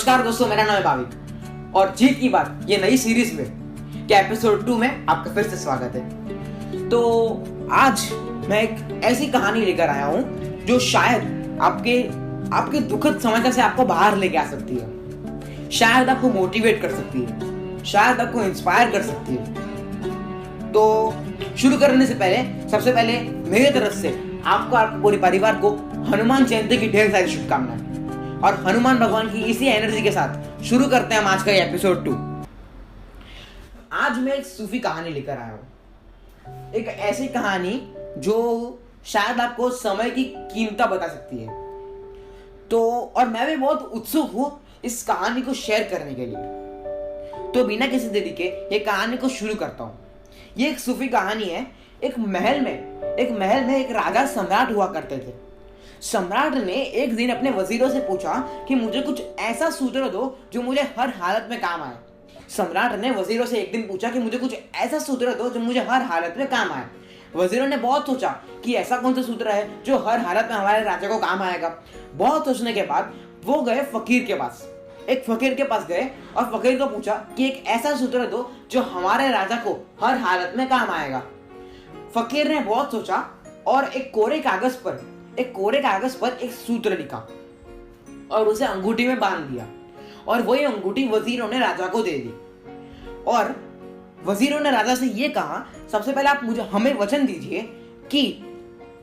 नमस्कार दोस्तों, मेरा नाम है भाविक और जीत की बात ये नई सीरीज में के एपिसोड 2 में आपका फिर से स्वागत है। तो आज मैं एक ऐसी कहानी लेकर आया हूँ जो शायद आपके दुखद समस्या से आपको बाहर लेके आ सकती है, शायद आपको मोटिवेट कर सकती है, शायद आपको इंस्पायर कर सकती है। तो शुरू करने से पहले सबसे पहले मेरी तरफ से आपको आपके पूरे परिवार को हनुमान जयंती की ढेर सारी शुभकामनाएं और हनुमान भगवान की इसी एनर्जी के साथ शुरू करते हैं हम आज का एपिसोड 2। आज मैं एक सूफी कहानी लेकर आया हूं, एक ऐसी कहानी जो शायद आपको समय की कीमत बता सकती है। तो और मैं भी बहुत उत्सुक हूं इस कहानी को शेयर करने के लिए। तो बिना किसी देरी के ये कहानी को शुरू करता हूं। ये एक सूफी कहानी है। एक महल में एक राजा सम्राट हुआ करते थे। सम्राट ने एक दिन अपने वजीरों से पूछा कि मुझे कुछ ऐसा सूत्र दो जो मुझे हर हालत में काम आए। सम्राट ने वजीरों से एक दिन पूछा कि मुझे कुछ ऐसा सूत्र दो जो मुझे हर हालत में काम आए। वजीरों ने बहुत सोचा कि ऐसा कौन सा सूत्र है जो हर हालत में हमारे राजा को काम आएगा। बहुत सोचने के बाद वो गए फकीर के पास। एक फकीर के पास गए और फकीर को पूछा कि एक ऐसा सूत्र दो जो हमारे राजा को हर हालत में काम आएगा। फकीर ने बहुत सोचा और एक कोरे कागज पर एक सूत्र लिखा और उसे अंगूठी में बांध दिया और वही अंगूठी वजीरों ने राजा को दे दी। और वजीरों ने राजा से यह कहा, सबसे पहले आप हमें वचन दीजिए कि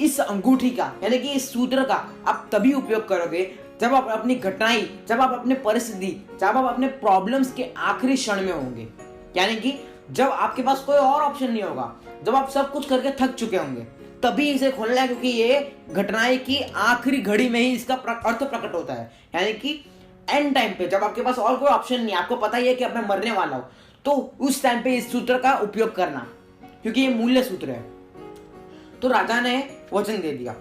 इस अंगूठी का यानी कि इस सूत्र का आप तभी उपयोग करोगे जब आप अपनी घटनाएं, जब आप अपने परिस्थिति, जब आप अपने प्रॉब्लम्स के आखिरी क्षण में होंगे, यानी कि जब आपके पास कोई और ऑप्शन नहीं होगा, जब आप सब कुछ करके थक चुके होंगे, तभी इसे खोलना है, क्योंकि ये घटनाएं की आखिरी घड़ी में ही इसका अर्थ प्रकट होता है। यानी कि एंड टाइम पे जब आपके पास और कोई ऑप्शन नहीं, आपको पता ही है कि अब मैं मरने वाला हूं, तो उस टाइम पे इस सूत्र का उपयोग करना, क्योंकि ये मूल्य सूत्र है। तो राजा ने वचन दे दिया।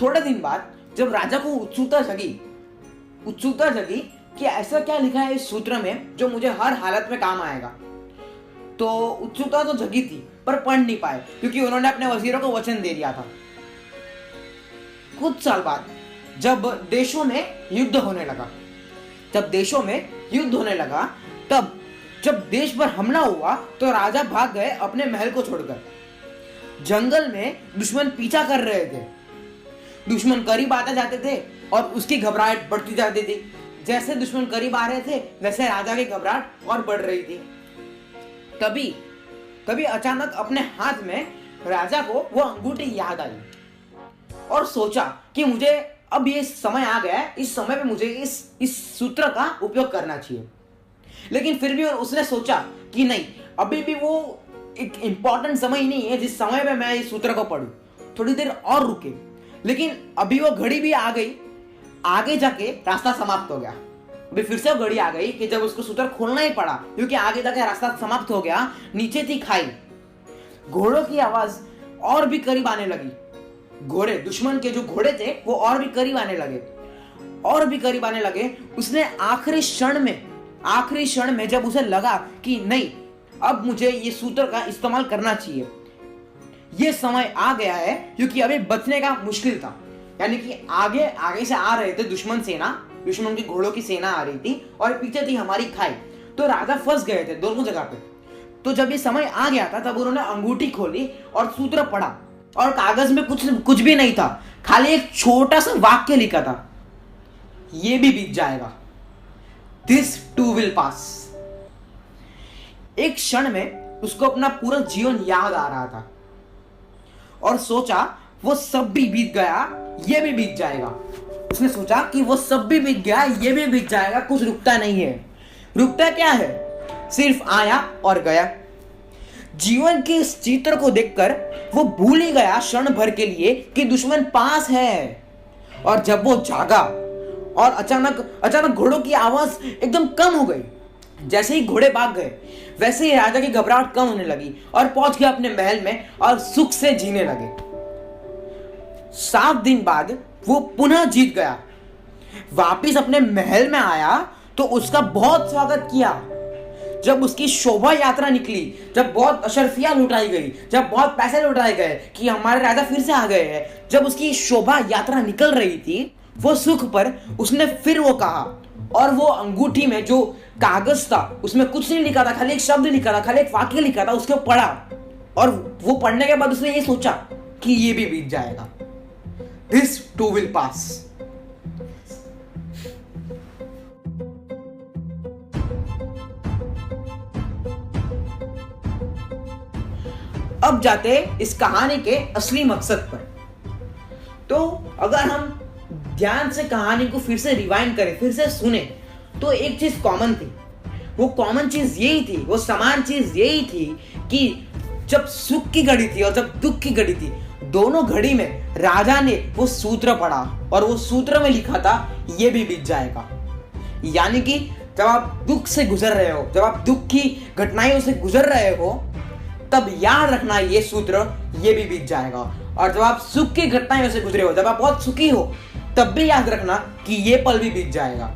थोड़े दिन बाद जब राजा को उत्सुकता जगी कि ऐसा क्या लिखा है इस सूत्र में जो मुझे हर हालत में काम आएगा, तो उत्सुकता तो जगी थी पर पढ़ नहीं पाए, क्योंकि उन्होंने अपने वजीरों को वचन दे दिया था। कुछ साल बाद जब देशों में युद्ध होने लगा, तब जब देश पर हमला हुआ तो राजा भाग गए अपने महल को छोड़कर। जंगल में दुश्मन पीछा कर रहे थे। दुश्मन करीब आते जाते थे और उसकी घबराहट बढ़ती जाती थी। जैसे दुश्मन करीब आ रहे थे वैसे राजा की घबराहट और बढ़ रही थी। तभी अचानक अपने हाथ में राजा को वो अंगूठी याद आई और सोचा कि मुझे अब ये समय आ गया है, इस समय पे मुझे इस सूत्र का उपयोग करना चाहिए। लेकिन फिर भी उसने सोचा कि नहीं, अभी भी वो एक इंपॉर्टेंट समय नहीं है जिस समय पे मैं इस सूत्र को पढूं, थोड़ी देर और रुके। लेकिन अभी वो घड़ी भी आ गई, आगे जाके रास्ता समाप्त हो गया। अभी फिर से घड़ी आ गई कि जब उसको सूत्र खोलना ही पड़ा, क्योंकि आगे जाके रास्ता समाप्त हो गया। नीचे थी खाई। घोड़ों की आवाज और भी करीब आने लगी। घोड़े, दुश्मन के जो घोड़े थे वो और भी करीब आने लगे। उसने आखिरी क्षण में जब उसे लगा कि नहीं, अब मुझे ये सूत्र का इस्तेमाल करना चाहिए, ये समय आ गया है, क्योंकि अभी बचने का मुश्किल था। यानी कि आगे से आ रहे थे दुश्मन की घोड़ों की सेना आ रही थी और पीछे थी हमारी खाई। तो राजा फंस गए थे दोनों जगह पे। तो जब ये समय आ गया था तब उन्होंने अंगूठी खोली और सूत्र पढ़ा और कागज में कुछ भी नहीं था, खाली एक छोटा सा वाक्य लिखा था, ये भी बीत जाएगा, दिस टू विल पास। एक क्षण में उसको अपना पूरा जीवन याद आ रहा था और सोचा वो सब भी बीत गया, ये भी बीत जाएगा। उसने सोचा कि वो सब भी बीत गया, ये भी बीत जाएगा, कुछ रुकता नहीं है। रुकता क्या है, सिर्फ आया और गया। जीवन के इस चित्र को देखकर वो भूल ही गया क्षण भर के लिए कि दुश्मन पास है। और जब वो जागा और अचानक घोड़ों की आवाज एकदम कम हो गई। जैसे ही घोड़े भाग गए वैसे ही राजा की घबराहट कम होने लगी और पहुंच गया अपने महल में और सुख से जीने लगे। 7 दिन बाद वो पुनः जीत गया। वापिस अपने महल में आया तो उसका बहुत स्वागत किया। जब उसकी शोभा यात्रा निकली, जब बहुत अशर्फियां लुटाई गई, जब बहुत पैसे लुटाए गए कि हमारे राजा फिर से आ गए हैं, जब उसकी शोभा यात्रा निकल रही थी, वो सुख पर उसने फिर वो कहा, और वो अंगूठी में जो कागज था उसमें कुछ नहीं लिखा था, खाली एक शब्द लिखा था, खाली एक वाक्य लिखा था, उसके पढ़ा और वो पढ़ने के बाद उसने ये सोचा कि ये भी बीत जाएगा, दिस टू विल पास। अब जाते इस कहानी के असली मकसद पर। तो अगर हम ध्यान से कहानी को फिर से रिवाइंड करें, फिर से सुने, तो एक चीज कॉमन थी। वो कॉमन चीज यही थी, वो समान चीज यही थी कि जब सुख की घड़ी थी और जब दुख की घड़ी थी, दोनों घड़ी में राजा ने वो सूत्र पढ़ा और वो सूत्र में लिखा था ये भी बीत जाएगा। यानी कि जब आप दुख से गुजर रहे हो, जब आप दुख की घटनाओं से गुजर रहे हो, तब याद रखना ये सूत्र, ये भी बीत जाएगा। और जब आप सुख की घटनाओं से गुजरे हो, जब आप बहुत सुखी हो, तब भी याद रखना कि ये पल भी बीत जाएगा।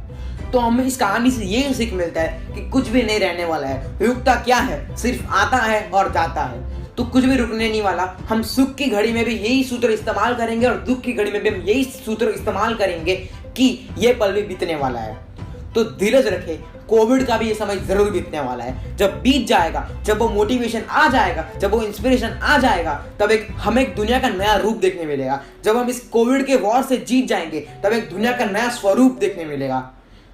तो हमें इस कहानी से यही सीख मिलता है कि कुछ भी नहीं रहने वाला है। रुकता क्या है, सिर्फ आता है और जाता है। तो कुछ भी रुकने नहीं वाला। हम सुख की घड़ी में भी यही सूत्र इस्तेमाल करेंगे और दुख की घड़ी में भी हम यही सूत्र इस्तेमाल करेंगे कि ये पल भी बीतने वाला है। तो धीरज रखें, कोविड का भी ये समय जरूर बीतने वाला है। जब बीत जाएगा, जब वो मोटिवेशन आ जाएगा, जब वो इंस्पिरेशन आ जाएगा, तब हमें एक दुनिया का नया रूप देखने मिलेगा। जब हम इस कोविड के वॉर से जीत जाएंगे, तब एक दुनिया का नया स्वरूप देखने मिलेगा।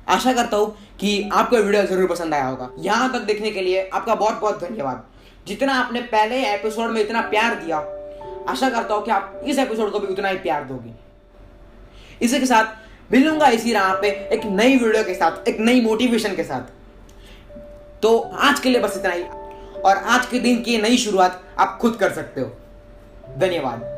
आशा करता हूँ कि आपको वीडियो जरूर पसंद आया होगा। यहाँ तक देखने के लिए आपका बहुत बहुत धन्यवाद। जितना आपने पहले एपिसोड में इतना प्यार दिया, आशा करता हूँ कि आप इस एपिसोड को भी उतना ही प्यार दोगे। इसी के साथ मिलूंगा इसी राह पे एक नई वीडियो के साथ, एक नई मोटिवेशन के साथ। तो आज के लिए बस इतना ही, और आज के दिन की नई शुरुआत आप खुद कर सकते हो। धन्यवाद।